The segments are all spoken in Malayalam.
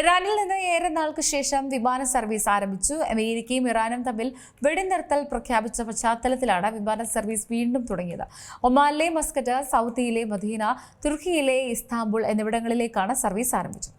ഇറാനിൽ നിന്ന് ഏറെ നാൾക്ക് ശേഷം വിമാന സർവീസ് ആരംഭിച്ചു. അമേരിക്കയും ഇറാനും തമ്മിൽ വെടിനിർത്തൽ പ്രഖ്യാപിച്ച പശ്ചാത്തലത്തിലാണ് വിമാന സർവീസ് വീണ്ടും തുടങ്ങിയത്. ഒമാനിലെ മസ്കറ്റ്, സൗദിയിലെ മദീന, തുർക്കിയിലെ ഇസ്താംബുൾ എന്നിവിടങ്ങളിലേക്കാണ് സർവീസ് ആരംഭിച്ചത്.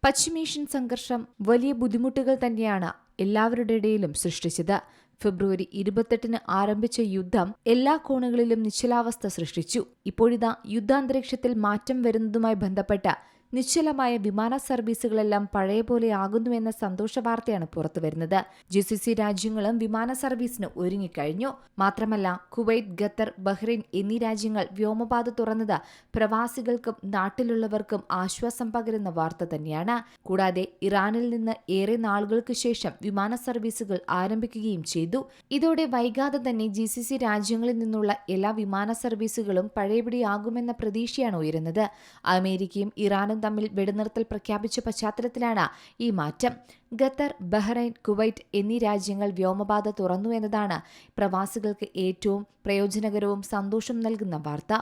പശ്ചിമേഷ്യൻ സംഘർഷം വലിയ ബുദ്ധിമുട്ടുകൾ തന്നെയാണ് എല്ലാവരുടെ ഇടയിലും സൃഷ്ടിച്ചത്. ഫെബ്രുവരി 28 ആരംഭിച്ച യുദ്ധം എല്ലാ കോണുകളിലും നിശ്ചലാവസ്ഥ സൃഷ്ടിച്ചു. ഇപ്പോഴിതാ യുദ്ധാന്തരീക്ഷത്തിൽ മാറ്റം വരുന്നതുമായി ബന്ധപ്പെട്ട നിശ്ചലമായ വിമാന സർവീസുകളെല്ലാം പഴയ പോലെ ആകുന്നുവെന്ന സന്തോഷ വാർത്തയാണ് പുറത്തുവരുന്നത്. GCC രാജ്യങ്ങളും വിമാന സർവീസിന് ഒരുങ്ങിക്കഴിഞ്ഞു. മാത്രമല്ല, കുവൈറ്റ്, ഖത്തർ, ബഹ്റൈൻ എന്നീ രാജ്യങ്ങൾ വ്യോമപാത തുറന്നത് പ്രവാസികൾക്കും നാട്ടിലുള്ളവർക്കും ആശ്വാസം പകരുന്ന വാർത്ത തന്നെയാണ്. കൂടാതെ ഇറാനിൽ നിന്ന് ഏറെ നാളുകൾക്ക് ശേഷം വിമാന സർവീസുകൾ ആരംഭിക്കുകയും ചെയ്തു. ഇതോടെ വൈകാതെ തന്നെ GCC രാജ്യങ്ങളിൽ നിന്നുള്ള എല്ലാ വിമാന സർവീസുകളും പഴയപടിയാകുമെന്ന പ്രതീക്ഷയാണ് ഉയരുന്നത്. അമേരിക്കയും ഇറാനും തമ്മിൽ വെടിനിർത്തൽ പ്രഖ്യാപിച്ച പശ്ചാത്തലത്തിലാണ് ഈ മാറ്റം. ഖത്തർ, ബഹ്റൈൻ, കുവൈറ്റ് എന്നീ രാജ്യങ്ങൾ വ്യോമപാത തുറന്നു എന്നതാണ് പ്രവാസികൾക്ക് ഏറ്റവും പ്രയോജനകരവും സന്തോഷം നൽകുന്ന വാർത്ത.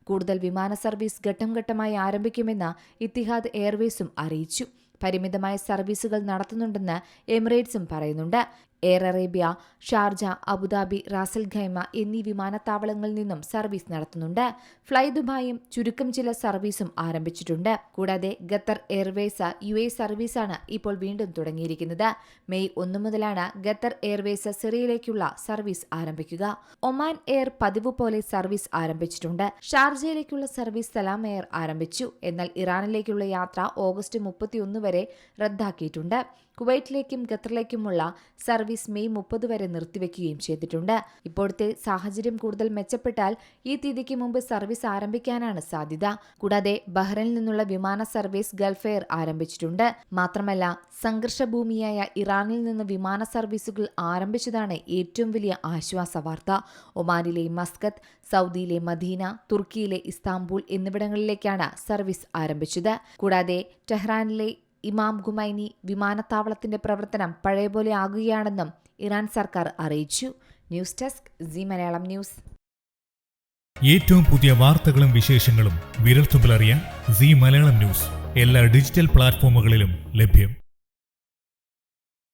കൂടുതൽ വിമാന സർവീസ് ഘട്ടം ഘട്ടമായി ആരംഭിക്കുമെന്ന് ഇത്തിഹാദ് എയർവേസും അറിയിച്ചു. പരിമിതമായ സർവീസുകൾ നടത്തുന്നുണ്ടെന്ന് എമിറേറ്റ്സും പറയുന്നുണ്ട്. Air Arabia, Sharjah, Abu Dhabi, Ras al Khaimah എന്നീ വിമാനത്താവളങ്ങളിൽ നിന്നും സർവീസ് നടത്തുന്നുണ്ട്. ഫ്ലൈ ദുബായും ചുരുക്കം ചില സർവീസും ആരംഭിച്ചിട്ടുണ്ട്. കൂടാതെ ഖത്തർ എയർവേസ് UAE സർവീസാണ് ഇപ്പോൾ വീണ്ടും തുടങ്ങിയിരിക്കുന്നത്. മെയ് 1 മുതലാണ് ഖത്തർ എയർവേസ് സിറിയയിലേക്കുള്ള സർവീസ് ആരംഭിക്കുക. ഒമാൻ എയർ പതിവ് പോലെ സർവീസ് ആരംഭിച്ചിട്ടുണ്ട്. ഷാർജയിലേക്കുള്ള സർവീസ് സലാം എയർ ആരംഭിച്ചു. എന്നാൽ ഇറാനിലേക്കുള്ള യാത്ര ഓഗസ്റ്റ് 31 വരെ റദ്ദാക്കിയിട്ടുണ്ട്. കുവൈറ്റിലേക്കും ഖത്തറിലേക്കുമുള്ള സർവീസ് മെയ് 30 വരെ നിർത്തിവെക്കുകയും ചെയ്തിട്ടുണ്ട്. ഇപ്പോഴത്തെ സാഹചര്യം കൂടുതൽ മെച്ചപ്പെട്ടാൽ ഈ തീയതിക്ക് മുമ്പ് സർവീസ് ആരംഭിക്കാനാണ് സാധ്യത. കൂടാതെ ബഹ്റൈനിൽ നിന്നുള്ള വിമാന സർവീസ് ഗൾഫ് എയർ ആരംഭിച്ചിട്ടുണ്ട്. മാത്രമല്ല, സംഘർഷഭൂമിയായ ഇറാനിൽ നിന്ന് വിമാന സർവീസുകൾ ആരംഭിച്ചതാണ് ഏറ്റവും വലിയ ആശ്വാസ വാർത്ത. ഒമാനിലെ മസ്കത്ത്, സൗദിയിലെ മദീന, തുർക്കിയിലെ ഇസ്താംബുൾ എന്നിവിടങ്ങളിലേക്കാണ് സർവീസ് ആരംഭിച്ചത്. കൂടാതെ ടെഹ്റാനിലെ ഇമാം ഖുമൈനി വിമാനത്താവളത്തിന്റെ പ്രവർത്തനം പഴയപോലെ ആകുകയാണെന്നും ഇറാൻ സർക്കാർ അറിയിച്ചു. News desk C Malayalam news. ഏറ്റവും പുതിയ വാർത്തകളും വിശേഷങ്ങളും വിരൽത്തുമ്പിലറിയാൻ സി മലയാളം ന്യൂസ് എല്ലാ ഡിജിറ്റൽ പ്ലാറ്റ്ഫോമുകളിലും ലഭ്യം.